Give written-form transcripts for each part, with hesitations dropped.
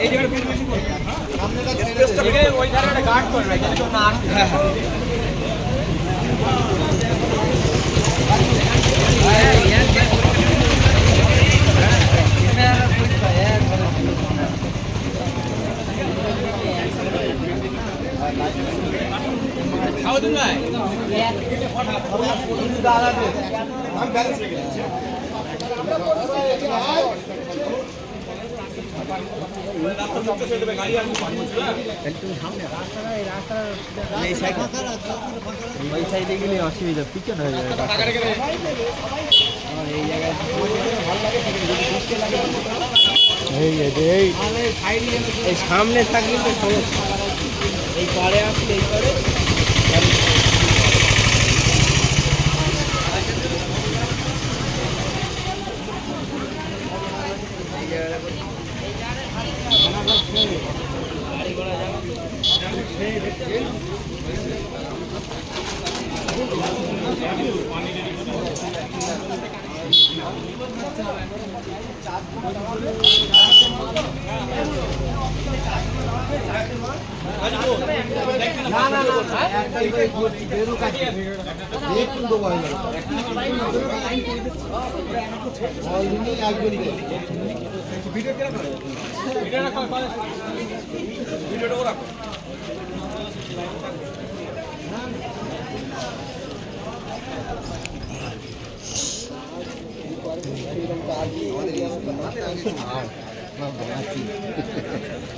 এই জায়গাটা বেশি বেশি করে আপনারা ওই ধারে একটা গার্ড করে রাখেন যেন না আসে। খাও তুমি ভাই আমি ব্যালেন্স রেখে দিচ্ছি। সাইডে গেলে অসুবিধা পিছনে হয়ে যাবে। এই সামনে থাকলে তো সমস্যা, এই পারে আসলে এই পারে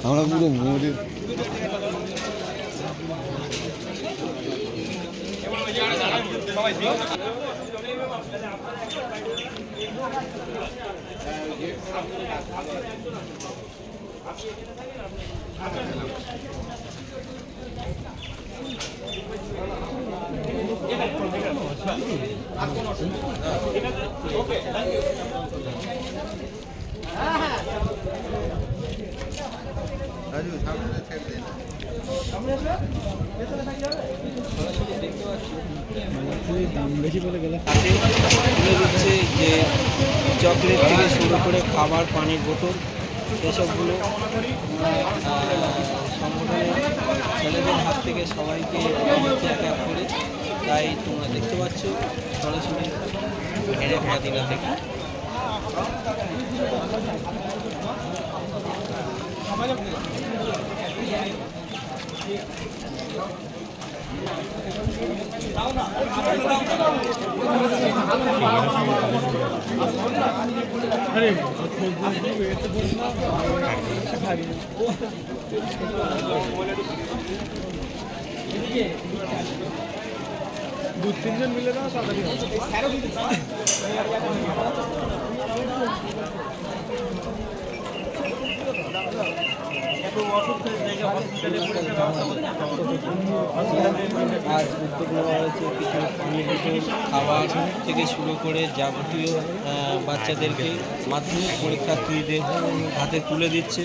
আমরা পুরো মোড়ে দাম বেশি বলে গেলে তুলে দিচ্ছে যে চকলেট থেকে শুরু করে খাবার, পানির বোতল, এসবগুলো সংগঠনের ছেলেদের হাত থেকে সবাইকে এক এক করে। তাই তোমরা দেখতে পাচ্ছ সরাসরি হেরে মাদিনা থেকে। দু তিনজন মিলে না তাড়াতাড়ি আজ উদ্যোগ নেওয়া হয়েছে কিছু পানি বোতল, খাবার থেকে শুরু করে যাবতীয় বাচ্চাদেরকে মাধ্যমিক পরীক্ষার্থীদের হাতে তুলে দিচ্ছে।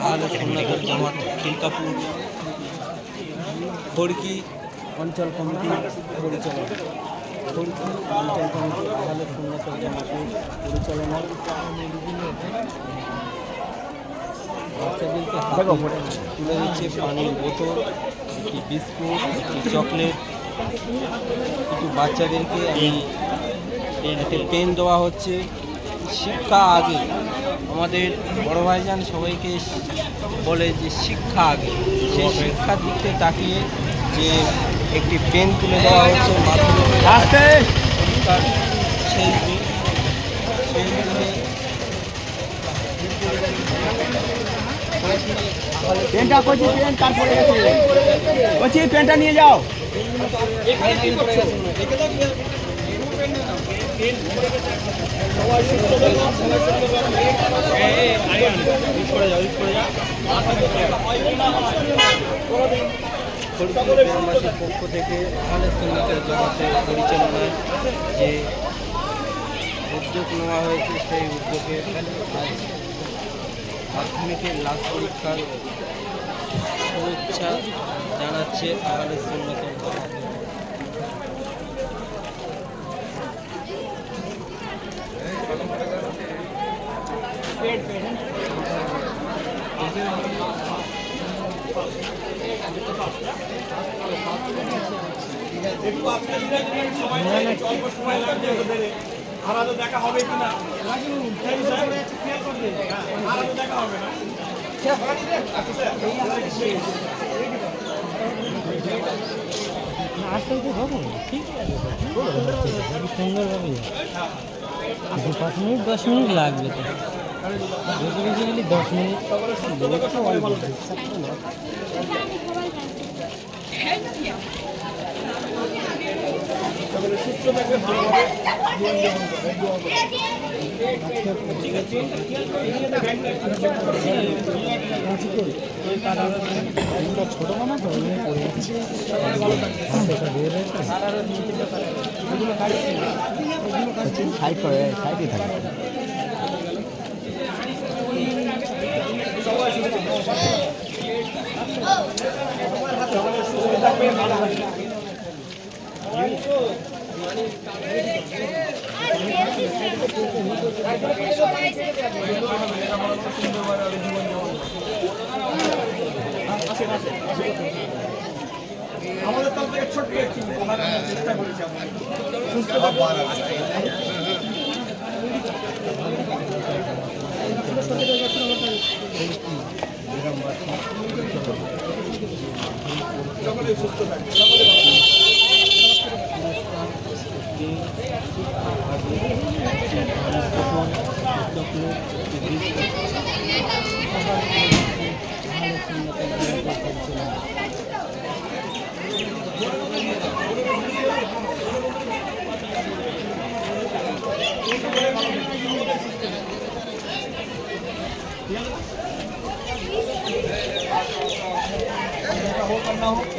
আহলে সুন্নাতুল জামাত খিলকাপুর খড়কি অঞ্চল কমিটির পরিচালনা, খড়কি অঞ্চল কমিটি আহলে সুন্নাতুল জামাতের পরিচালনায় বাচ্চাদেরকে তুলে দিচ্ছে পানির বোতল, একটি বিস্কুট, একটি চকলেট। কিছু বাচ্চাদেরকে একটা পেন দেওয়া হচ্ছে। শিক্ষা আগে, আমাদের বড় ভাইজান সবাইকে বলে যে শিক্ষা আগে, সেই শিক্ষার দিক থেকে তাকিয়ে যে একটি পেন তুলে দেওয়া হচ্ছে মাধ্যমিক সেই পেনটা করছি, পেন কার পড়ে গেছে, বলছি পেনটা নিয়ে যাও। গ্রামবাসীর পক্ষ থেকে আহলে সুন্নাতের জামাতের পরিচালনায় যে উদ্যোগ নেওয়া হয়েছে সেই উদ্যোগে মাধ্যমিকের লাস্ট পরীক্ষার শুভেচ্ছা জানাচ্ছে আহলে সুন্নাতের জামাত। দেখা হবে কিনা দেখা হবে না আসতে তো হবে ঠিক আছে সুন্দরভাবে 5 মিনিট 10 মিনিট লাগবে তো বেসিক্যালি 10 মিনিট সুস্থ থাকবে ভালোভাবে ছোট মানা তো পড়ে যাচ্ছে সাইড করে সাইডে থাকে আমাদের তরফ থেকে ছোট্ট একটি উপহার আনার চেষ্টা করেছি আমরা সুস্থ সকলে সুস্থ থাকে সকলে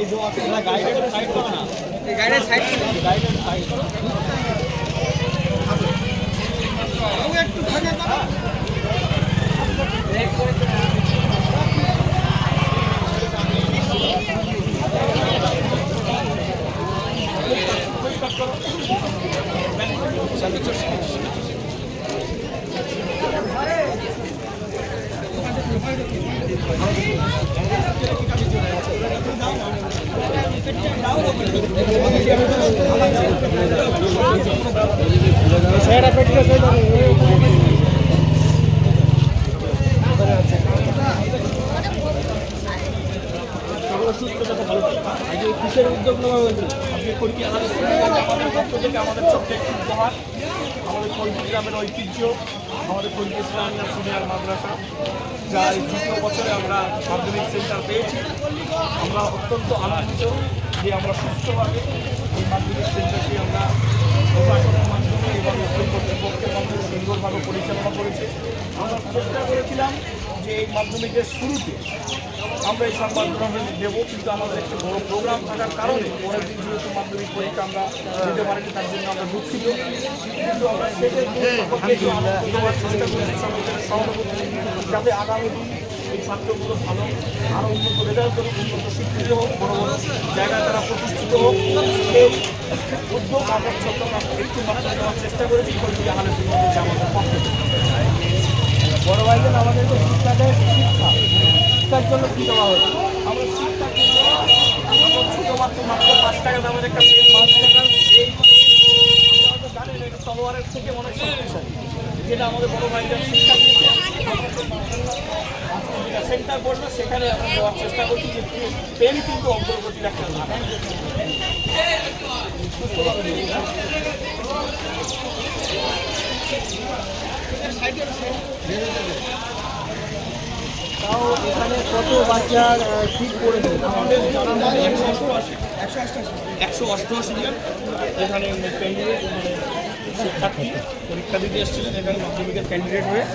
এই যে আপনারা গাইডের সাইড করো না এই গাইডের সাইড একটু ভাগে করো কিসের উদ্যোগ নেওয়া হয়েছে আপনি পরীক্ষা আমাদের পক্ষ থেকে আমাদের ছোট্ট একটি উপহার আমাদের কলকি গ্রামের ঐতিহ্য আমাদের কলকি ইসলামিয়া সিনিয়র মাদ্রাসা যা এই 2য় বছরে আমরা মাধ্যমিক সেন্টার পেয়েছি আমরা অত্যন্ত আনন্দিত যে আমরা সুস্থভাবে এই মাধ্যমিক সেন্টারটি আমরা প্রশাসনের মাধ্যমে এবং স্কুল কর্তৃপক্ষের মাধ্যমে সুন্দরভাবে পরিচালনা করেছি আমরা চেষ্টা করেছিলাম যে এই মাধ্যমিকের শুরুতে আমরা এই সংবাদ গ্রহণ দেবো কিন্তু আমাদের একটি বড় প্রোগ্রাম থাকার কারণে পরের দিন যেহেতু মাধ্যমিক পরীক্ষা আমরা দিতে পারিনি তার জন্য আমরা দুঃখিত কিন্তু আমরা শেষের দেওয়ার চেষ্টা করেছি সরকারের সহানুভূতি যাতে আগামী দিন এই ছাত্রগুলো ভালো আরও উন্নত রেজাল্ট করুক উন্নত স্বীকৃতি হোক বড় বড় জায়গায় তারা প্রতিষ্ঠিত হোক এই উদ্যোগ আমরা ছোট একটু মাত্রা দেওয়ার চেষ্টা করেছি কলকাতা আহলে সুন্নাত আমাদের পক্ষে বড় ভাইদের আমাদেরকে শিক্ষার জন্য কী দেওয়া হচ্ছে আমরা শিক্ষার জন্য শুধুমাত্র মাত্র 5 টাকা দামের একটা পেন 5 টাকার হয়তো জানেন এটা তলোয়ারের থেকে অনেক শক্তিশালী যেটা আমাদের বড় ভাইদের শিক্ষা দিয়েছে সেন্টার পড়বে সেখানে আমরা দেওয়ার চেষ্টা করছি যে পেন কিন্তু অগ্রগতির একটা ধাপ তাও এখানে কত বাচ্চার সিট পড়েছে আমাদের 188 জন এখানে শিক্ষার্থী পরীক্ষা দিতে এসেছিলেন এখানে মাধ্যমিকের ক্যান্ডিডেট হয়ে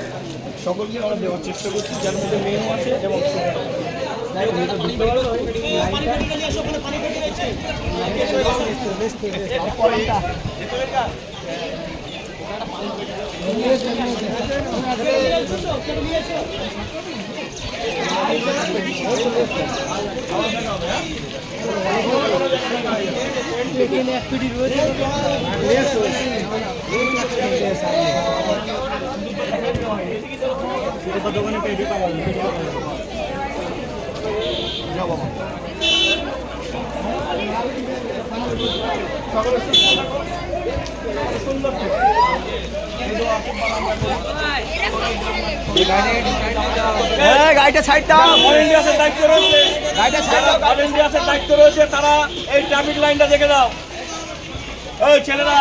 সকলকে আমরা দেওয়ার চেষ্টা করছি, যার মধ্যে মেয়েও আছে এবং ছেলেরাও দোকানে পেয়ে যেতে পারবেন। সুন্দর গাড়িটা সাইড দাও, ভলেন্টিয়ার্সের দায়িত্ব রয়েছে, গাড়িটা সাইড দাও। ভলেন্টিয়ার্সের দায়িত্ব রয়েছে, তারা এই ট্রাফিক লাইনটা দেখে দাও। এই ছেলেরা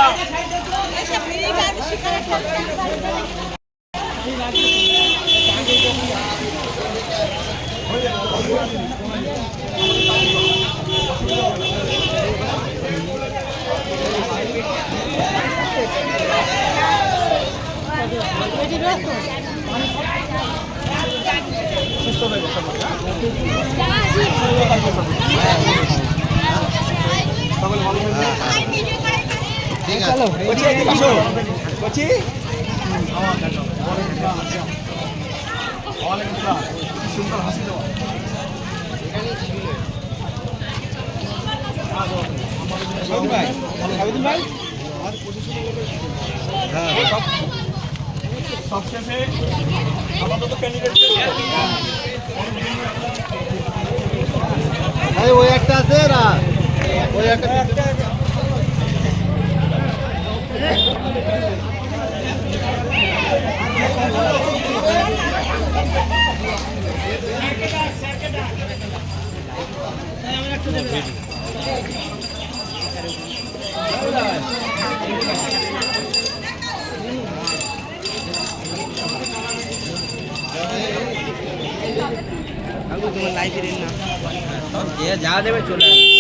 সুস্থ থাকবে সকলে। সকলে ভালো থাকবে। বলছি এদিকে আসো। বলছি ওয়ালাইকুম আসসালাম। কি সুন্দর হাসি দেওয়া। সাবিদুল ভাই, সাবিদুল ভাই, সবশেষে আপাতত ক্যান্ডিডেট ওই একটা আছে না, ওই একটা তোমার লাইব্রেরির নাম যা দেবে চলে আসবে।